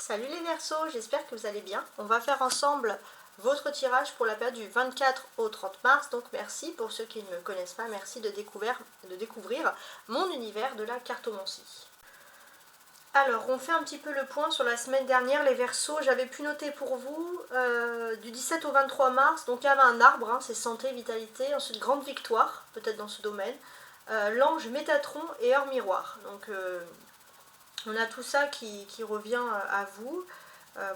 Salut les Verseaux, j'espère que vous allez bien. On va faire ensemble votre tirage pour la période du 24 au 30 mars. Donc merci pour ceux qui ne me connaissent pas, merci de découvrir mon univers de la cartomancie. Alors, on fait un petit peu le point sur la semaine dernière, les Verseaux. J'avais pu noter pour vous du 17 au 23 mars, donc il y avait un arbre, hein, c'est santé, vitalité, ensuite grande victoire, peut-être dans ce domaine, l'ange Métatron et hors miroir. Donc on a tout ça qui revient à vous,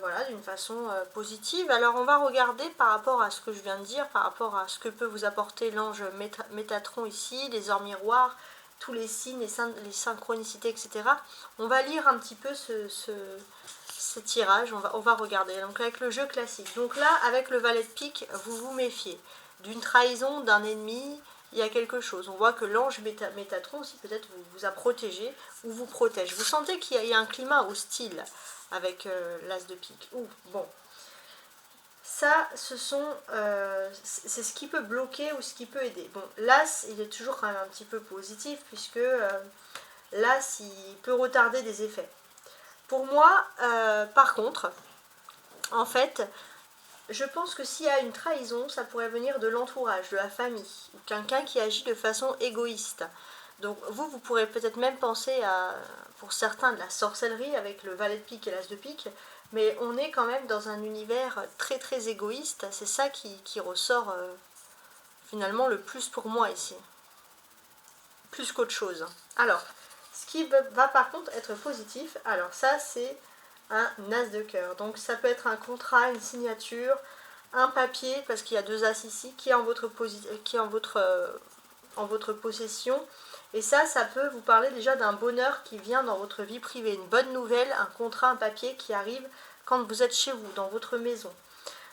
voilà, d'une façon positive. Alors on va regarder par rapport à ce que je viens de dire, par rapport à ce que peut vous apporter l'ange Métatron ici, les hors miroirs, tous les signes, les synchronicités, etc. On va lire un petit peu ce tirage, on va regarder. Donc avec le jeu classique. Donc là, avec le valet de pique, vous vous méfiez d'une trahison, d'un ennemi. Il y a quelque chose. On voit que l'ange Métatron aussi peut-être vous a protégé ou vous protège. Vous sentez qu'il y a un climat hostile avec l'as de pique. Ouh, bon. Ça, c'est ce qui peut bloquer ou ce qui peut aider. Bon, l'as, il est toujours quand même un petit peu positif puisque l'as, il peut retarder des effets. Pour moi, par contre, en fait, je pense que s'il y a une trahison, ça pourrait venir de l'entourage, de la famille, ou quelqu'un qui agit de façon égoïste. Donc vous pourrez peut-être même penser à, pour certains, de la sorcellerie avec le valet de pique et l'as de pique, mais on est quand même dans un univers très très égoïste, c'est ça qui ressort finalement le plus pour moi ici. Plus qu'autre chose. Alors, ce qui va par contre être positif, alors ça c'est un as de cœur. Donc ça peut être un contrat, une signature, un papier, parce qu'il y a deux as ici, qui est en votre possession. Et ça peut vous parler déjà d'un bonheur qui vient dans votre vie privée. Une bonne nouvelle, un contrat, un papier qui arrive quand vous êtes chez vous, dans votre maison.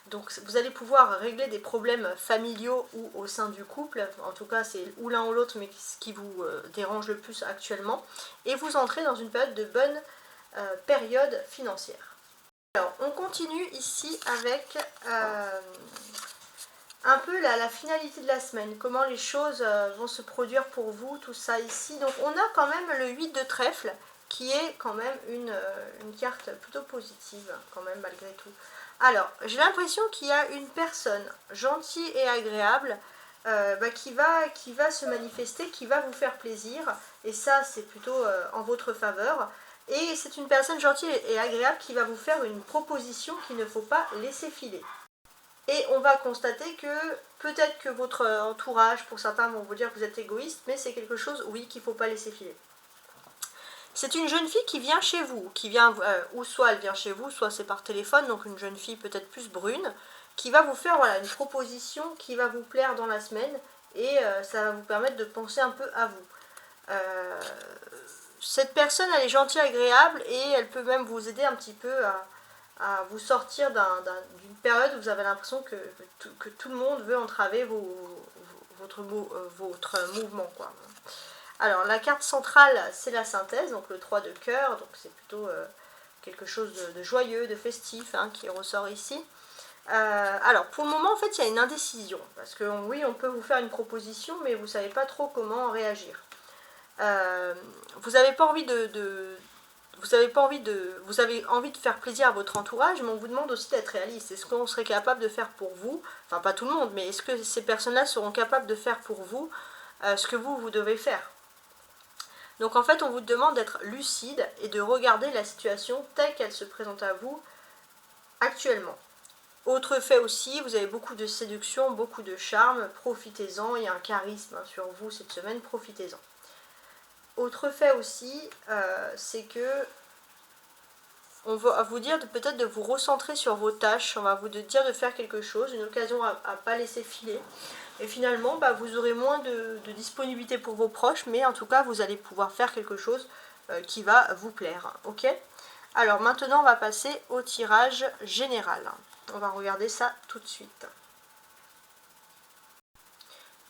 Donc vous allez pouvoir régler des problèmes familiaux ou au sein du couple, en tout cas c'est ou l'un ou l'autre, mais ce qui vous dérange le plus actuellement, et vous entrez dans une période de bonne période financière. Alors on continue ici avec un peu la finalité de la semaine, comment les choses vont se produire pour vous, tout ça ici. Donc on a quand même le 8 de trèfle, qui est quand même une carte plutôt positive, quand même malgré tout. Alors, j'ai l'impression qu'il y a une personne gentille et agréable qui va se manifester, qui va vous faire plaisir, et ça c'est plutôt en votre faveur. Et c'est une personne gentille et agréable qui va vous faire une proposition qu'il ne faut pas laisser filer. Et on va constater que peut-être que votre entourage, pour certains vont vous dire que vous êtes égoïste, mais c'est quelque chose, oui, qu'il ne faut pas laisser filer. C'est une jeune fille qui vient chez vous, ou soit elle vient chez vous, soit c'est par téléphone, donc une jeune fille peut-être plus brune, qui va vous faire voilà, une proposition qui va vous plaire dans la semaine, et ça va vous permettre de penser un peu à vous. Cette personne, elle est gentille, agréable, et elle peut même vous aider un petit peu à vous sortir d'une période où vous avez l'impression que tout le monde veut entraver votre mouvement, quoi. Alors la carte centrale, c'est la synthèse, donc le 3 de cœur, donc c'est plutôt quelque chose de joyeux, de festif, hein, qui ressort ici. Alors pour le moment, en fait, il y a une indécision, parce que oui, on peut vous faire une proposition, mais vous ne savez pas trop comment réagir. Vous avez envie de faire plaisir à votre entourage, mais on vous demande aussi d'être réaliste. Est-ce qu'on serait capable de faire pour vous, enfin pas tout le monde, mais est-ce que ces personnes-là seront capables de faire pour vous ce que vous devez faire? Donc en fait, on vous demande d'être lucide et de regarder la situation telle qu'elle se présente à vous actuellement. Autre fait aussi, vous avez beaucoup de séduction, beaucoup de charme, profitez-en, il y a un charisme sur vous cette semaine, profitez-en. Autre fait aussi, c'est que on va vous dire peut-être de vous recentrer sur vos tâches, on va vous dire de faire quelque chose, une occasion à ne pas laisser filer. Et finalement, vous aurez moins de disponibilité pour vos proches, mais en tout cas, vous allez pouvoir faire quelque chose qui va vous plaire. Ok ? Alors maintenant, on va passer au tirage général. On va regarder ça tout de suite.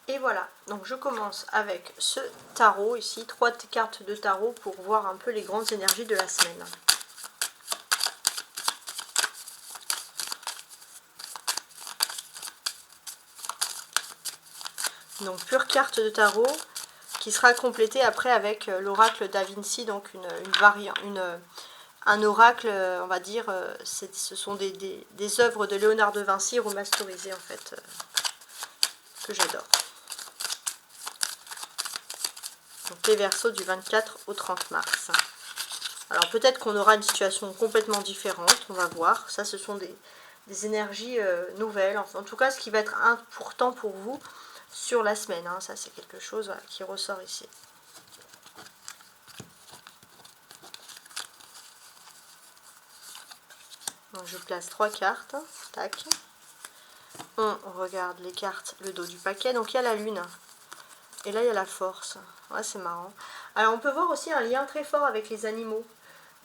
Et voilà, donc je commence avec ce tarot ici, 3 cartes de tarot pour voir un peu les grandes énergies de la semaine. Donc pure carte de tarot qui sera complétée après avec l'oracle Da Vinci, donc un oracle, on va dire, ce sont des œuvres de Léonard de Vinci remasterisées en fait, que j'adore. Donc les Verseaux du 24 au 30 mars. Alors peut-être qu'on aura une situation complètement différente, on va voir. Ça, ce sont des énergies nouvelles. Enfin, en tout cas, ce qui va être important pour vous sur la semaine. Hein. Ça, c'est quelque chose voilà, qui ressort ici. Donc, je place 3 cartes. Tac. On regarde les cartes, le dos du paquet. Donc, il y a la lune. Et là, il y a la force. Ouais, c'est marrant. Alors, on peut voir aussi un lien très fort avec les animaux.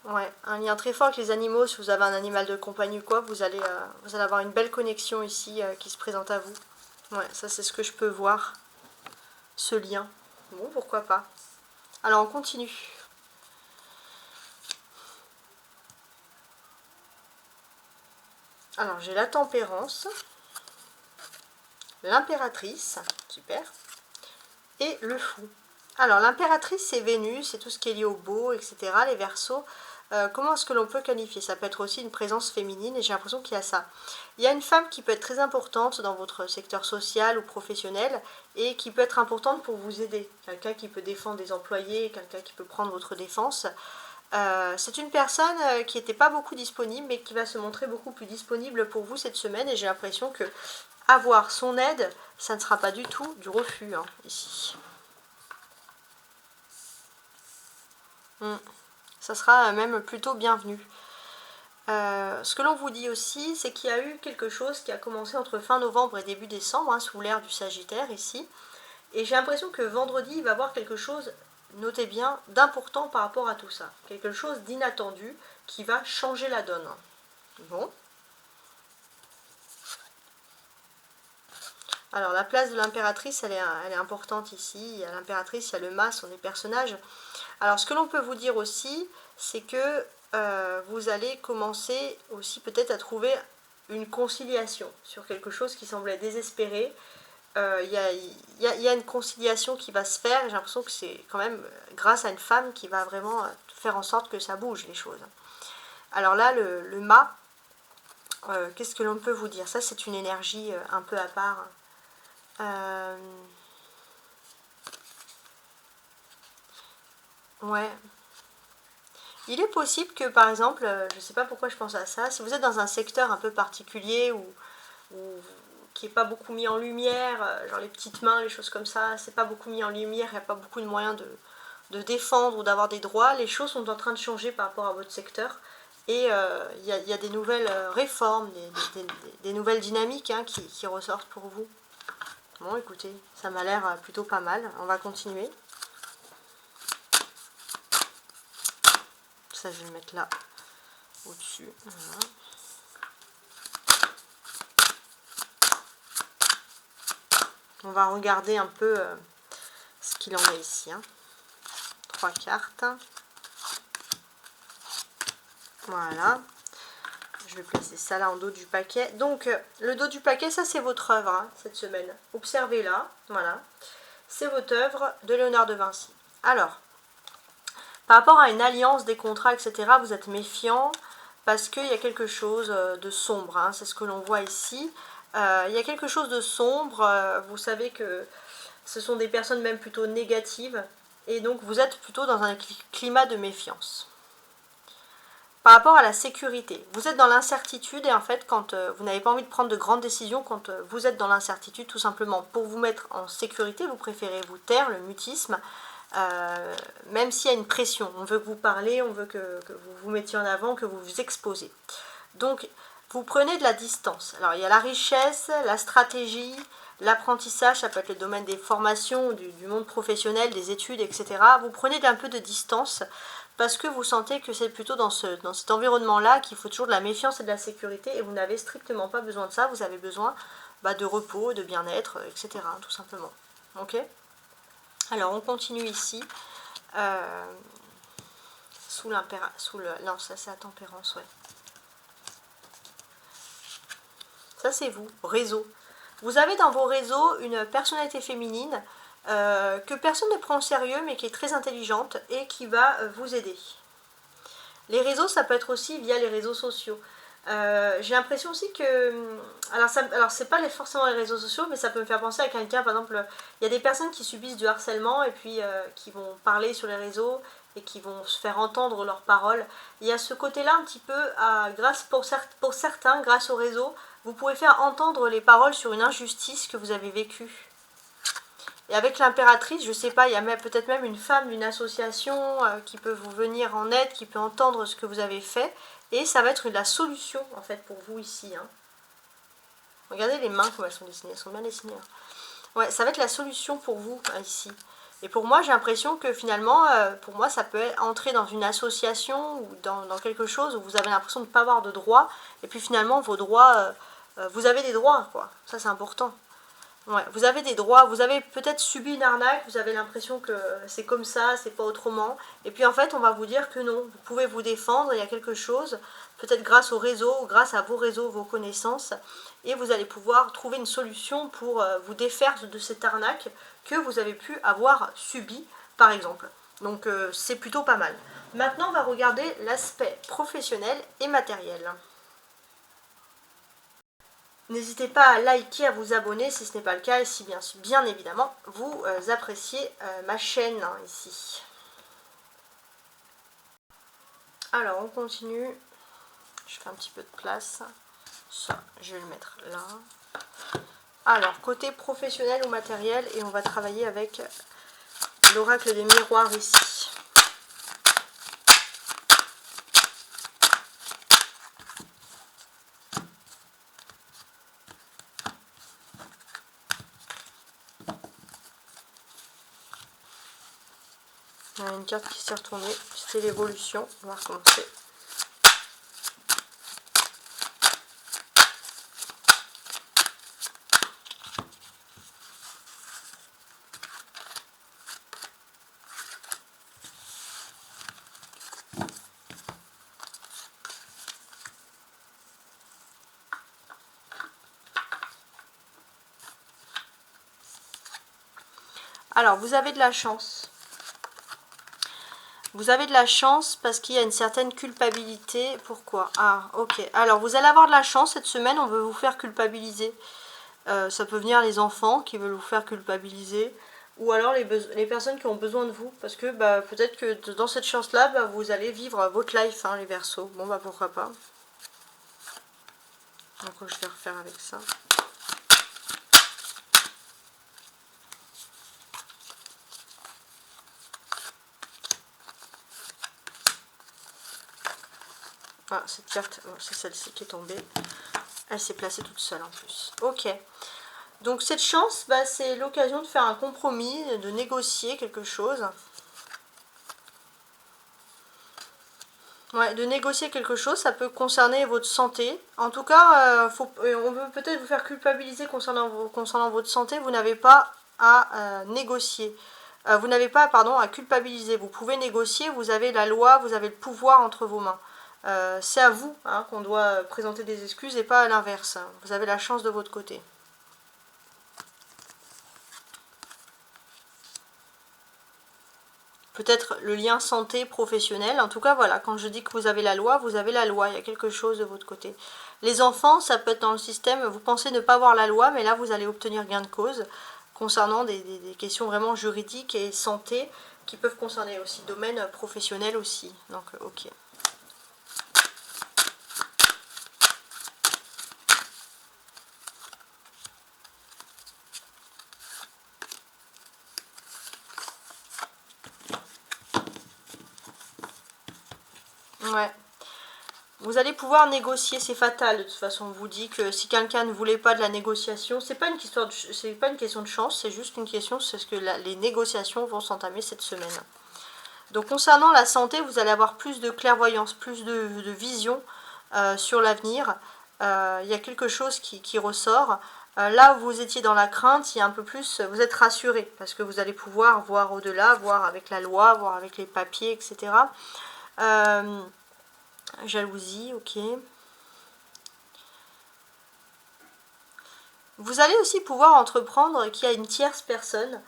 Ouais, un lien très fort avec les animaux. Si vous avez un animal de compagnie ou quoi, vous allez avoir une belle connexion ici qui se présente à vous. Ouais, ça, c'est ce que je peux voir. Ce lien. Bon, pourquoi pas. Alors, on continue. Alors, j'ai la tempérance. L'impératrice. Super. Et le fou. Alors, l'impératrice, c'est Vénus, c'est tout ce qui est lié au beau, etc. Les Verseaux, comment est-ce que l'on peut qualifier? Ça peut être aussi une présence féminine, et j'ai l'impression qu'il y a ça. Il y a une femme qui peut être très importante dans votre secteur social ou professionnel, et qui peut être importante pour vous aider. Quelqu'un qui peut défendre des employés, quelqu'un qui peut prendre votre défense. C'est une personne qui n'était pas beaucoup disponible, mais qui va se montrer beaucoup plus disponible pour vous cette semaine, et j'ai l'impression que avoir son aide, ça ne sera pas du tout du refus, hein, ici. Ça sera même plutôt bienvenu. Ce que l'on vous dit aussi, c'est qu'il y a eu quelque chose qui a commencé entre fin novembre et début décembre, hein, sous l'ère du Sagittaire ici. Et j'ai l'impression que vendredi, il va y avoir quelque chose, notez bien, d'important par rapport à tout ça. Quelque chose d'inattendu qui va changer la donne. Bon. Alors la place de l'impératrice, elle est importante ici. Il y a l'impératrice, il y a le mât, ce sont des personnages. Alors ce que l'on peut vous dire aussi, c'est que vous allez commencer aussi peut-être à trouver une conciliation sur quelque chose qui semblait désespéré. Il y a une conciliation qui va se faire, et j'ai l'impression que c'est quand même grâce à une femme qui va vraiment faire en sorte que ça bouge les choses. Alors là, le mât, qu'est-ce que l'on peut vous dire? Ça, c'est une énergie un peu à part. Ouais. Il est possible que, par exemple, je ne sais pas pourquoi je pense à ça, si vous êtes dans un secteur un peu particulier ou qui n'est pas beaucoup mis en lumière, genre les petites mains, les choses comme ça, c'est pas beaucoup mis en lumière, il n'y a pas beaucoup de moyens de défendre ou d'avoir des droits, les choses sont en train de changer par rapport à votre secteur. Et il y a des nouvelles réformes, des nouvelles dynamiques hein, qui ressortent pour vous. Bon, écoutez, ça m'a l'air plutôt pas mal. On va continuer. Ça, je vais le mettre là, au-dessus. Voilà. On va regarder un peu ce qu'il en est ici. Hein. 3 cartes. Voilà. Je vais placer ça là en dos du paquet. Donc, le dos du paquet, ça c'est votre œuvre hein, cette semaine. Observez-la. Voilà. C'est votre œuvre de Léonard de Vinci. Alors, par rapport à une alliance, des contrats, etc., vous êtes méfiant parce qu'il y a quelque chose de sombre. Hein, c'est ce que l'on voit ici. Il y a quelque chose de sombre. Vous savez que ce sont des personnes même plutôt négatives. Et donc, vous êtes plutôt dans un climat de méfiance. Par rapport à la sécurité, vous êtes dans l'incertitude et en fait quand vous n'avez pas envie de prendre de grandes décisions, quand vous êtes dans l'incertitude tout simplement pour vous mettre en sécurité, vous préférez vous taire, le mutisme, même s'il y a une pression, on veut que vous parlez, on veut que vous vous mettiez en avant, que vous vous exposez. Donc vous prenez de la distance. Alors il y a la richesse, la stratégie, l'apprentissage, ça peut être le domaine des formations, du monde professionnel, des études, etc. Vous prenez un peu de distance parce que vous sentez que c'est plutôt dans cet environnement-là qu'il faut toujours de la méfiance et de la sécurité et vous n'avez strictement pas besoin de ça, vous avez besoin de repos, de bien-être, etc. tout simplement. Ok? Alors on continue ici. Non, ça c'est la tempérance, ouais. Ça c'est vous, réseau. Vous avez dans vos réseaux une personnalité féminine que personne ne prend au sérieux mais qui est très intelligente et qui va vous aider. Les réseaux, ça peut être aussi via les réseaux sociaux. J'ai l'impression aussi que... Alors c'est pas forcément les réseaux sociaux, mais ça peut me faire penser à quelqu'un, par exemple, il y a des personnes qui subissent du harcèlement et puis qui vont parler sur les réseaux et qui vont se faire entendre leurs paroles. Il y a ce côté-là un petit peu, pour certains, grâce au réseau, vous pouvez faire entendre les paroles sur une injustice que vous avez vécue. Et avec l'impératrice, je sais pas, il y a peut-être même une femme d'une association qui peut vous venir en aide, qui peut entendre ce que vous avez fait. Et ça va être la solution, en fait, pour vous ici. Hein. Regardez les mains, comme elles sont dessinées. Elles sont bien dessinées. Hein. Ouais, ça va être la solution pour vous, ici. Et pour moi, j'ai l'impression que finalement, pour moi, ça peut entrer dans une association ou dans quelque chose où vous avez l'impression de ne pas avoir de droits. Et puis finalement, vos droits, vous avez des droits, quoi. Ça, c'est important. Ouais, vous avez des droits, vous avez peut-être subi une arnaque, vous avez l'impression que c'est comme ça, c'est pas autrement. Et puis en fait, on va vous dire que non, vous pouvez vous défendre, il y a quelque chose, peut-être grâce au réseau, grâce à vos réseaux, vos connaissances, et vous allez pouvoir trouver une solution pour vous défaire de cette arnaque que vous avez pu avoir subi, par exemple. Donc c'est plutôt pas mal. Maintenant, on va regarder l'aspect professionnel et matériel. N'hésitez pas à liker, à vous abonner si ce n'est pas le cas et si bien évidemment vous appréciez ma chaîne ici. Alors on continue, je fais un petit peu de place, ça je vais le mettre là. Alors côté professionnel ou matériel et on va travailler avec l'oracle des miroirs ici. Il y a une carte qui s'est retournée, c'était l'évolution, on va recommencer. Alors, vous avez de la chance. Vous avez de la chance parce qu'il y a une certaine culpabilité. Pourquoi? Ah, ok. Alors, vous allez avoir de la chance cette semaine, on veut vous faire culpabiliser. Ça peut venir les enfants qui veulent vous faire culpabiliser. Ou alors les personnes qui ont besoin de vous. Parce que peut-être que dans cette chance-là, vous allez vivre votre life, hein, les Verseaux. Bon, pourquoi pas. Donc, je vais refaire avec ça. Ah, cette carte, c'est celle-ci qui est tombée. Elle s'est placée toute seule en plus. Ok. Donc cette chance, c'est l'occasion de faire un compromis, de négocier quelque chose. Ouais, de négocier quelque chose, ça peut concerner votre santé. En tout cas, on peut peut-être vous faire culpabiliser concernant votre santé. Vous n'avez pas à négocier. Vous n'avez pas, pardon, à culpabiliser. Vous pouvez négocier, vous avez la loi, vous avez le pouvoir entre vos mains. C'est à vous qu'on doit présenter des excuses et pas à l'inverse. Vous avez la chance de votre côté. Peut-être le lien santé professionnel. En tout cas, voilà, quand je dis que vous avez la loi, vous avez la loi. Il y a quelque chose de votre côté. Les enfants, ça peut être dans le système, vous pensez ne pas avoir la loi, mais là, vous allez obtenir gain de cause concernant des questions vraiment juridiques et santé qui peuvent concerner aussi domaine professionnel aussi. Donc, ok. Ouais. Vous allez pouvoir négocier, c'est fatal de toute façon. On vous dit que si quelqu'un ne voulait pas de la négociation, c'est pas une question de chance, c'est juste une question, c'est ce que les négociations vont s'entamer cette semaine. Donc concernant la santé, vous allez avoir plus de clairvoyance, plus de vision sur l'avenir. Il y a quelque chose qui ressort. Là où vous étiez dans la crainte, il y a un peu plus, vous êtes rassuré parce que vous allez pouvoir voir au-delà, voir avec la loi, voir avec les papiers, etc. Jalousie, ok. Vous allez aussi pouvoir entreprendre qu'il y a une tierce personne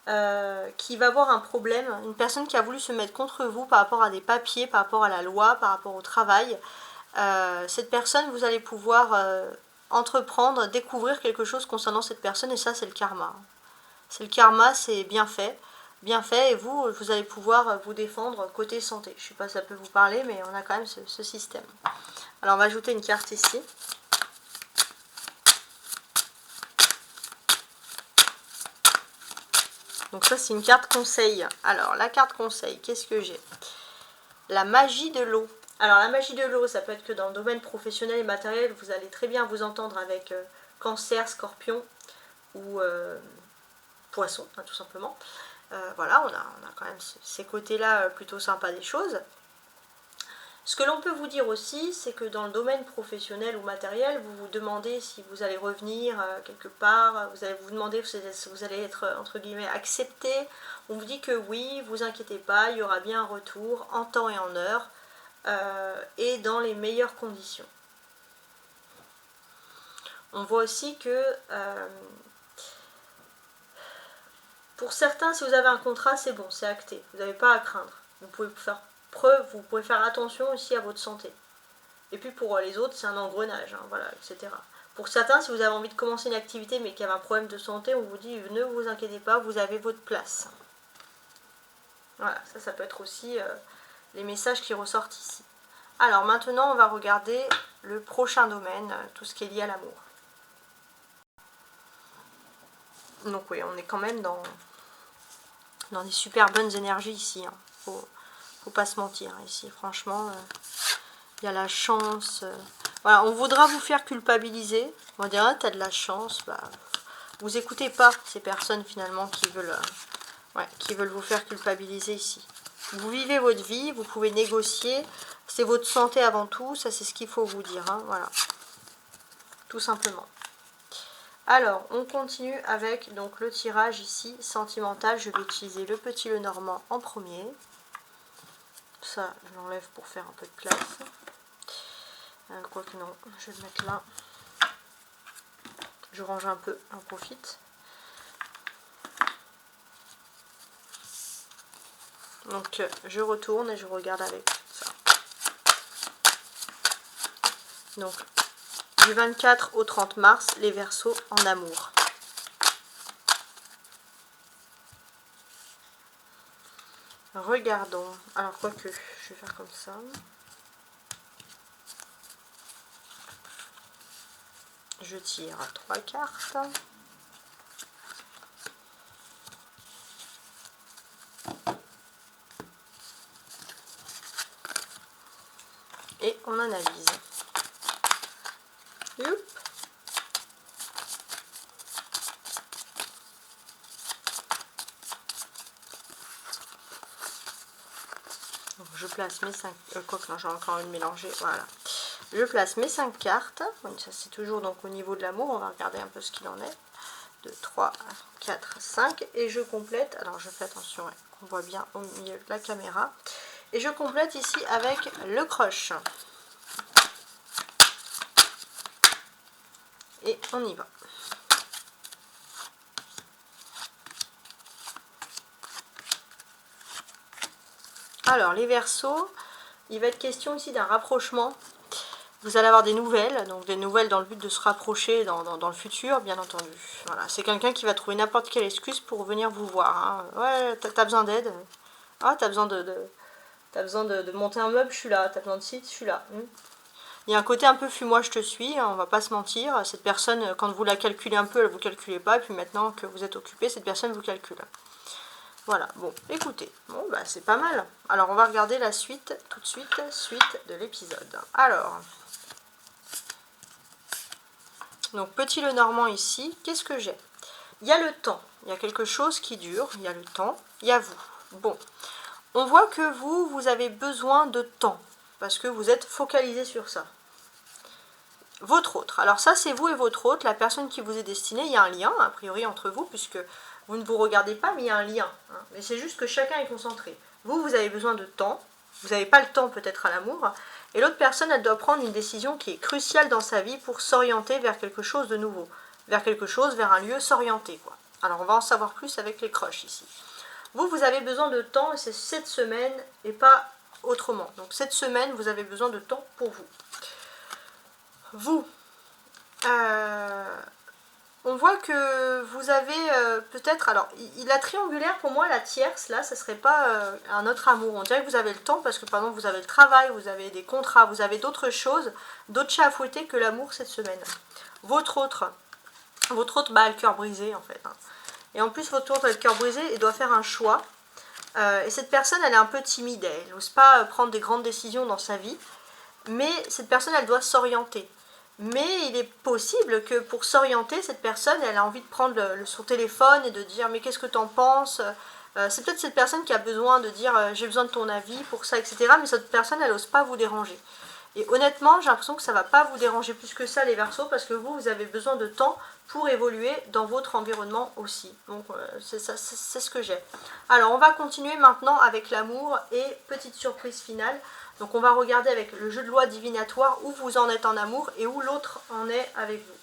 qui va avoir un problème, une personne qui a voulu se mettre contre vous par rapport à des papiers, par rapport à la loi, par rapport au travail. Cette personne, vous allez pouvoir entreprendre, découvrir quelque chose concernant cette personne, et ça c'est le karma. C'est le karma, c'est bien fait, et vous allez pouvoir vous défendre côté santé. Je ne sais pas si ça peut vous parler, mais on a quand même ce système. Alors on va ajouter une carte ici. Donc ça c'est une carte conseil. Alors la carte conseil, qu'est-ce que j'ai? La magie de l'eau. Alors la magie de l'eau, ça peut être que dans le domaine professionnel et matériel, vous allez très bien vous entendre avec Cancer, Scorpion ou Poisson, hein, tout simplement. Voilà, on a quand même ces côtés-là plutôt sympas des choses. Ce que l'on peut vous dire aussi, c'est que dans le domaine professionnel ou matériel, vous vous demandez si vous allez revenir quelque part, vous allez vous demander si vous allez être, entre guillemets, accepté. On vous dit que oui, vous inquiétez pas, il y aura bien un retour en temps et en heure, et dans les meilleures conditions. On voit aussi que, pour certains, si vous avez un contrat, c'est bon, c'est acté, vous n'avez pas à craindre. Vous pouvez faire preuve, vous pouvez faire attention aussi à votre santé. Et puis pour les autres, c'est un engrenage, hein, voilà, etc. Pour certains, si vous avez envie de commencer une activité mais qu'il y a un problème de santé, on vous dit ne vous inquiétez pas, vous avez votre place. Voilà, ça peut être aussi les messages qui ressortent ici. Alors maintenant, on va regarder le prochain domaine, tout ce qui est lié à l'amour. Donc oui, on est quand même dans des super bonnes énergies ici, hein. Faut pas se mentir ici, franchement, il y a la chance. Voilà, on voudra vous faire culpabiliser. On va dire, ah, t'as de la chance. Bah, vous écoutez pas ces personnes finalement qui veulent vous faire culpabiliser ici. Vous vivez votre vie, vous pouvez négocier. C'est votre santé avant tout, ça c'est ce qu'il faut vous dire, hein, voilà. Tout simplement. Alors, on continue avec donc le tirage ici, sentimental. Je vais utiliser le petit Lenormand en premier. Ça, je l'enlève pour faire un peu de place. Quoique non, je vais le mettre là. Je range un peu, j'en profite. Donc, je retourne et je regarde avec ça. Donc, du 24 au 30 mars, les Verseaux en amour. Regardons. Alors, quoique, je vais faire comme ça. Je tire 3 cartes. Et on analyse. Youp. Donc je place mes 5... quoique non, j'ai encore une mélangée. Voilà. Je place mes 5 cartes. Donc ça c'est toujours donc au niveau de l'amour. On va regarder un peu ce qu'il en est. 2, 3, 4, 5. Et je complète. Alors je fais attention, ouais, qu'on voit bien au milieu de la caméra. Et je complète ici avec le crush. Et on y va. Alors les Verseaux, il va être question ici d'un rapprochement. Vous allez avoir des nouvelles, donc des nouvelles dans le but de se rapprocher dans le futur, bien entendu. Voilà, c'est quelqu'un qui va trouver n'importe quelle excuse pour venir vous voir, hein. Ouais, t'as besoin d'aide. Ah, t'as besoin de monter un meuble, je suis là. T'as besoin de site, je suis là. Il y a un côté un peu fuis-moi, je te suis, hein, on va pas se mentir. Cette personne, quand vous la calculez un peu, elle vous calculez pas. Et puis maintenant que vous êtes occupé, cette personne vous calcule. Voilà, bon, écoutez, bon, bah c'est pas mal. Alors, on va regarder la suite, tout de suite, suite de l'épisode. Alors, donc, petit Lenormand ici, qu'est-ce que j'ai? Il y a le temps, il y a quelque chose qui dure, il y a le temps, il y a vous. Bon, on voit que vous avez besoin de temps, parce que vous êtes focalisé sur ça. Votre autre, alors ça c'est vous et votre autre, la personne qui vous est destinée, il y a un lien, a priori, entre vous, puisque vous ne vous regardez pas, mais il y a un lien. Hein. Mais c'est juste que chacun est concentré. Vous avez besoin de temps, vous n'avez pas le temps peut-être à l'amour, et l'autre personne, elle doit prendre une décision qui est cruciale dans sa vie pour s'orienter vers quelque chose de nouveau, vers quelque chose, vers un lieu, s'orienter, quoi. Alors on va en savoir plus avec les crushs ici. Vous avez besoin de temps et c'est cette semaine et pas autrement. Donc cette semaine, vous avez besoin de temps pour vous. Vous, on voit que vous avez peut-être, alors la triangulaire pour moi, la tierce, là, ce serait pas un autre amour. On dirait que vous avez le temps parce que par exemple vous avez le travail, vous avez des contrats, vous avez d'autres choses, d'autres chats à fouetter que l'amour cette semaine. Votre autre a le cœur brisé en fait. Hein. Et en plus votre autre a le cœur brisé et doit faire un choix. Et cette personne, elle est un peu timide, elle n'ose pas prendre des grandes décisions dans sa vie. Mais cette personne, elle doit s'orienter. Mais il est possible que pour s'orienter, cette personne, elle a envie de prendre son téléphone et de dire « mais qu'est-ce que tu en penses ?» C'est peut-être cette personne qui a besoin de dire « j'ai besoin de ton avis pour ça, etc. » Mais cette personne, elle n'ose pas vous déranger. Et honnêtement, j'ai l'impression que ça ne va pas vous déranger plus que ça les Verseaux, parce que vous avez besoin de temps pour évoluer dans votre environnement aussi. Donc c'est ce que j'ai. Alors on va continuer maintenant avec l'amour et petite surprise finale. Donc on va regarder avec le jeu de loi divinatoire où vous en êtes en amour et où l'autre en est avec vous.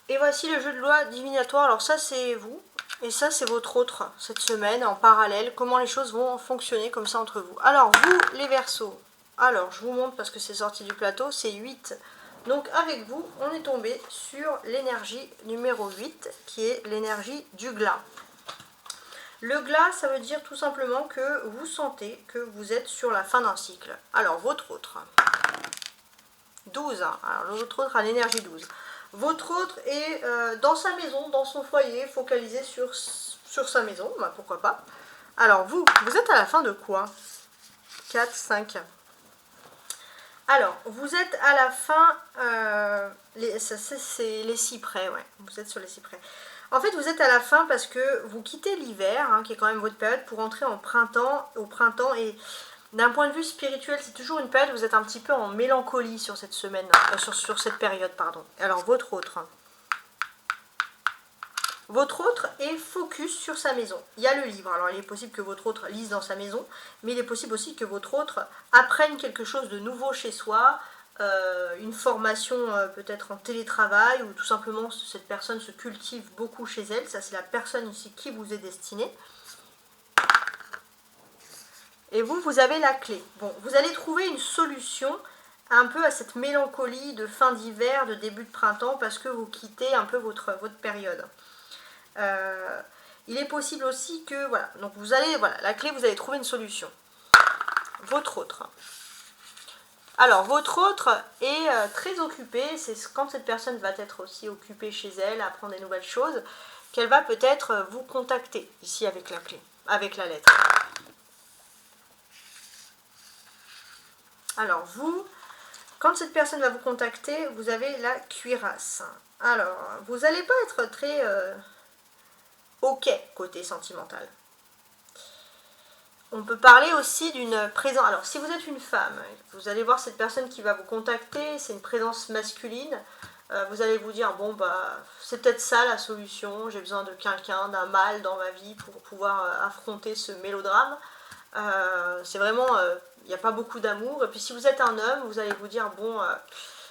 Et voici le jeu de loi divinatoire. Alors ça c'est vous et ça c'est votre autre cette semaine en parallèle. Comment les choses vont fonctionner comme ça entre vous. Alors vous les Verseaux. Alors je vous montre parce que c'est sorti du plateau. C'est 8. Donc avec vous on est tombé sur l'énergie numéro 8 qui est l'énergie du glas. Le glas, ça veut dire tout simplement que vous sentez que vous êtes sur la fin d'un cycle. Alors, votre autre, 12, hein. Alors votre autre a l'énergie 12. Votre autre est dans sa maison, dans son foyer, focalisé sur sa maison, bah, pourquoi pas. Alors, vous êtes à la fin de quoi? 4, 5. Alors, vous êtes à la fin, c'est les cyprès, ouais, vous êtes sur les cyprès. En fait, vous êtes à la fin parce que vous quittez l'hiver, hein, qui est quand même votre période, pour entrer au printemps. Et d'un point de vue spirituel, c'est toujours une période où vous êtes un petit peu en mélancolie sur cette semaine, sur cette période, pardon. Alors, votre autre. Votre autre est focus sur sa maison. Il y a le livre. Alors, il est possible que votre autre lise dans sa maison, mais il est possible aussi que votre autre apprenne quelque chose de nouveau chez soi, une formation peut-être en télétravail, ou tout simplement cette personne se cultive beaucoup chez elle. Ça, c'est la personne ici qui vous est destinée. Et vous avez la clé. Bon, vous allez trouver une solution un peu à cette mélancolie de fin d'hiver, de début de printemps, parce que vous quittez un peu votre période. Il est possible aussi que, voilà, donc vous allez, voilà, la clé, vous allez trouver une solution. Votre autre. Alors, votre autre est très occupée, c'est quand cette personne va être aussi occupée chez elle, à apprendre des nouvelles choses, qu'elle va peut-être vous contacter, ici avec la clé, avec la lettre. Alors, vous, quand cette personne va vous contacter, vous avez la cuirasse. Alors, vous n'allez pas être très ok côté sentimental. On peut parler aussi d'une présence. Alors, si vous êtes une femme, vous allez voir cette personne qui va vous contacter, c'est une présence masculine. Vous allez vous dire, bon, bah, c'est peut-être ça la solution, j'ai besoin de quelqu'un, d'un mâle dans ma vie pour pouvoir affronter ce mélodrame. C'est vraiment, il n'y a pas beaucoup d'amour. Et puis, si vous êtes un homme, vous allez vous dire, bon,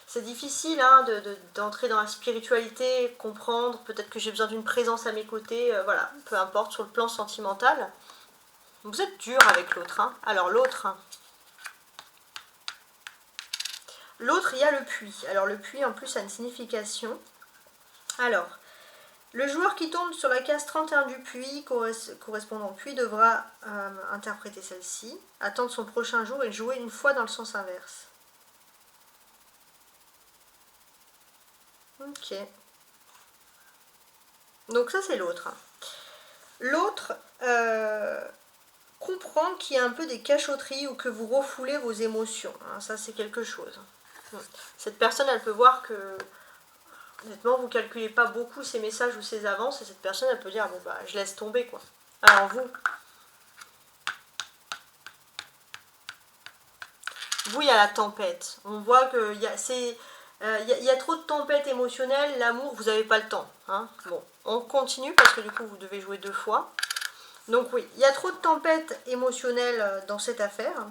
c'est difficile hein, d'entrer dans la spiritualité, comprendre, peut-être que j'ai besoin d'une présence à mes côtés, voilà, peu importe, sur le plan sentimental. Vous êtes dur avec l'autre. Hein. Alors l'autre, il y a le puits. Alors le puits en plus a une signification. Alors, le joueur qui tombe sur la case 31 du puits, correspondant au puits, devra interpréter celle-ci, attendre son prochain jour et jouer une fois dans le sens inverse. Ok. Donc ça c'est l'autre. L'autre... comprendre qu'il y a un peu des cachotteries ou que vous refoulez vos émotions. Hein, ça, c'est quelque chose. Cette personne, elle peut voir que, honnêtement, vous ne calculez pas beaucoup ses messages ou ses avances, et cette personne, elle peut dire, bon, bah, je laisse tomber, quoi. Alors, vous, il y a la tempête. On voit qu'il y a trop de tempêtes émotionnelles. L'amour, vous n'avez pas le temps. Hein. Bon, on continue, parce que du coup, vous devez jouer 2 fois. Donc oui, il y a trop de tempêtes émotionnelles dans cette affaire,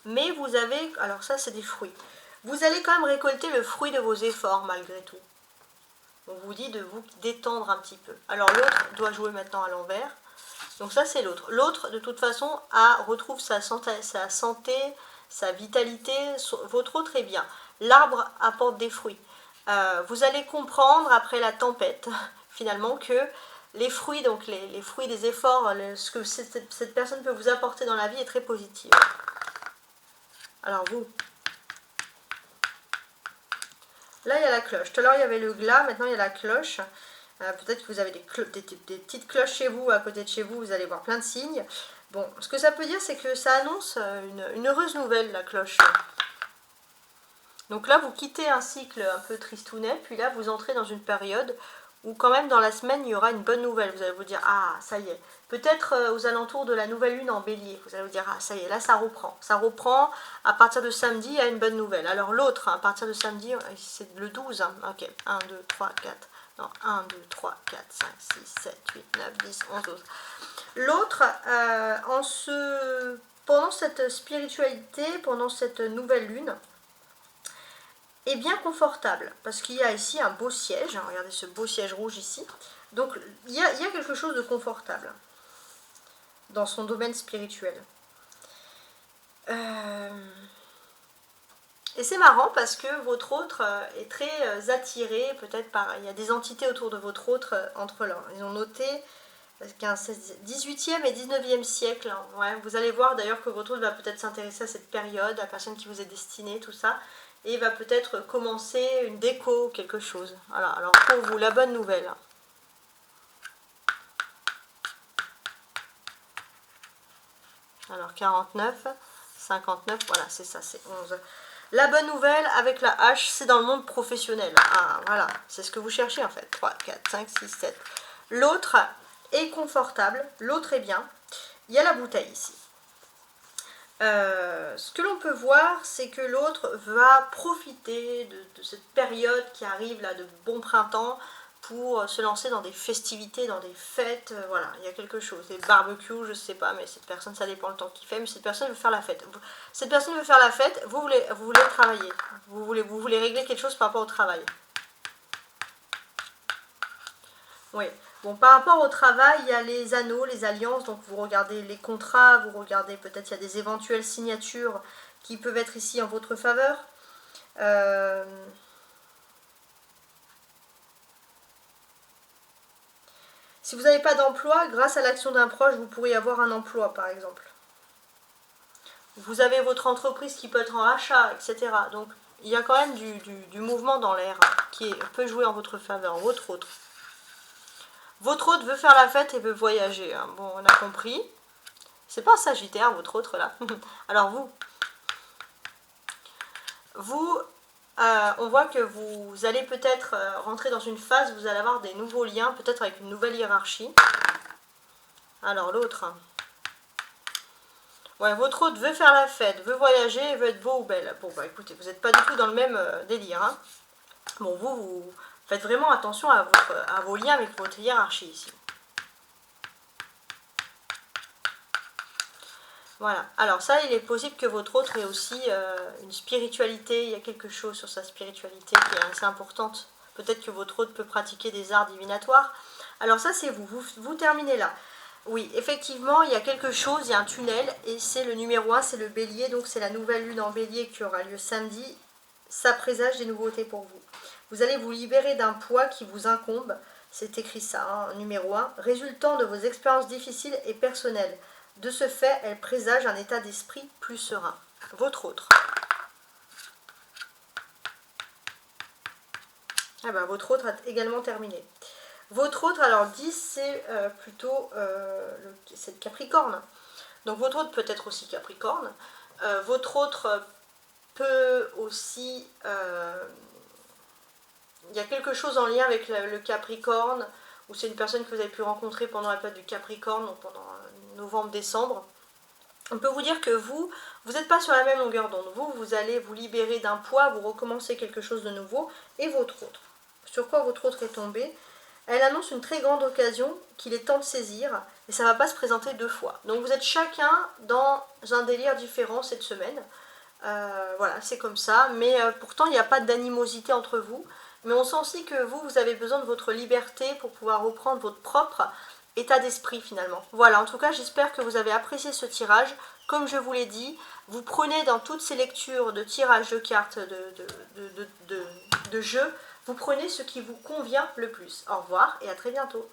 mais vous avez, alors ça c'est des fruits, vous allez quand même récolter le fruit de vos efforts malgré tout. On vous dit de vous détendre un petit peu. Alors l'autre doit jouer maintenant à l'envers. Donc ça c'est l'autre. L'autre de toute façon retrouve sa santé, sa vitalité. Votre autre est bien. L'arbre apporte des fruits. Vous allez comprendre après la tempête finalement que les fruits, donc les fruits des efforts, ce que cette personne peut vous apporter dans la vie est très positive. Alors vous, là il y a la cloche. Tout à l'heure il y avait le glas, maintenant il y a la cloche. Peut-être que vous avez des petites cloches chez vous, à côté de chez vous, vous allez voir plein de signes. Bon, ce que ça peut dire, c'est que ça annonce une heureuse nouvelle, la cloche. Donc là, vous quittez un cycle un peu tristounet, puis là, vous entrez dans une période où quand même dans la semaine, il y aura une bonne nouvelle. Vous allez vous dire, ah, ça y est. Peut-être aux alentours de la nouvelle lune en bélier, vous allez vous dire, ah, ça y est, là, ça reprend. Ça reprend, à partir de samedi, il y a une bonne nouvelle. Alors l'autre, à partir de samedi, c'est le 12, hein. Ok, 1, 2, 3, 4... Non, 1, 2, 3, 4, 5, 6, 7, 8, 9, 10, 11, 12. L'autre, pendant cette spiritualité, pendant cette nouvelle lune, est bien confortable. Parce qu'il y a ici un beau siège. Hein, regardez ce beau siège rouge ici. Donc, il y a quelque chose de confortable dans son domaine spirituel. Et c'est marrant parce que votre autre est très attiré, peut-être par... Il y a des entités autour de votre autre entre là. Ils ont noté 18e et 19e siècle. Hein. Ouais, vous allez voir d'ailleurs que votre autre va peut-être s'intéresser à cette période, à la personne qui vous est destinée, tout ça. Et va peut-être commencer une déco, quelque chose. Voilà, alors pour vous, la bonne nouvelle. Alors 49, 59, voilà, c'est ça, c'est 11. La bonne nouvelle avec la hache, c'est dans le monde professionnel. Ah, voilà, c'est ce que vous cherchez en fait. 3, 4, 5, 6, 7. L'autre est confortable, l'autre est bien. Il y a la bouteille ici. Ce que l'on peut voir, c'est que l'autre va profiter de cette période qui arrive là, de bon printemps, pour se lancer dans des festivités, dans des fêtes, voilà, il y a quelque chose, des barbecues, je sais pas, mais cette personne, ça dépend le temps qu'il fait, mais cette personne veut faire la fête. Cette personne veut faire la fête, vous voulez travailler, vous voulez régler quelque chose par rapport au travail. Oui, bon, par rapport au travail, il y a les anneaux, les alliances, donc vous regardez les contrats, vous regardez peut-être il y a des éventuelles signatures qui peuvent être ici en votre faveur. Si vous n'avez pas d'emploi, grâce à l'action d'un proche, vous pourriez avoir un emploi, par exemple. Vous avez votre entreprise qui peut être en rachat, etc. Donc, il y a quand même du mouvement dans l'air qui peut jouer en votre faveur, votre autre. Votre autre veut faire la fête et veut voyager. Hein. Bon, on a compris. C'est pas un Sagittaire, votre autre, là. Alors, on voit que vous allez peut-être rentrer dans une phase où vous allez avoir des nouveaux liens, peut-être avec une nouvelle hiérarchie. Alors l'autre, ouais, votre autre veut faire la fête, veut voyager, veut être beau ou belle. Bon bah écoutez, vous n'êtes pas du tout dans le même délire. Hein. Bon, vous faites vraiment attention à vos liens avec votre hiérarchie ici. Voilà, alors ça, il est possible que votre autre ait aussi une spiritualité, il y a quelque chose sur sa spiritualité qui est assez importante. Peut-être que votre autre peut pratiquer des arts divinatoires. Alors ça, c'est vous terminez là. Oui, effectivement, il y a quelque chose, il y a un tunnel, et c'est le numéro 1, c'est le bélier, donc c'est la nouvelle lune en bélier qui aura lieu samedi. Ça présage des nouveautés pour vous. Vous allez vous libérer d'un poids qui vous incombe, c'est écrit ça, hein, numéro 1, résultant de vos expériences difficiles et personnelles. De ce fait, elle présage un état d'esprit plus serein. Votre autre. Ah ben, votre autre a également terminé. Votre autre, alors 10, c'est plutôt c'est Capricorne. Donc votre autre peut être aussi Capricorne. Votre autre peut aussi... il y a quelque chose en lien avec le Capricorne, ou c'est une personne que vous avez pu rencontrer pendant la période du Capricorne, donc pendant novembre-décembre. On peut vous dire que vous n'êtes pas sur la même longueur d'onde. Vous allez vous libérer d'un poids, vous recommencez quelque chose de nouveau, et votre autre. Sur quoi votre autre est tombé? Elle annonce une très grande occasion qu'il est temps de saisir, et ça ne va pas se présenter deux fois. Donc vous êtes chacun dans un délire différent cette semaine. Voilà, c'est comme ça, mais pourtant il n'y a pas d'animosité entre vous. Mais on sent aussi que vous avez besoin de votre liberté pour pouvoir reprendre votre propre état d'esprit finalement. Voilà, en tout cas, j'espère que vous avez apprécié ce tirage. Comme je vous l'ai dit, vous prenez dans toutes ces lectures de tirage de cartes de jeu, vous prenez ce qui vous convient le plus. Au revoir et à très bientôt.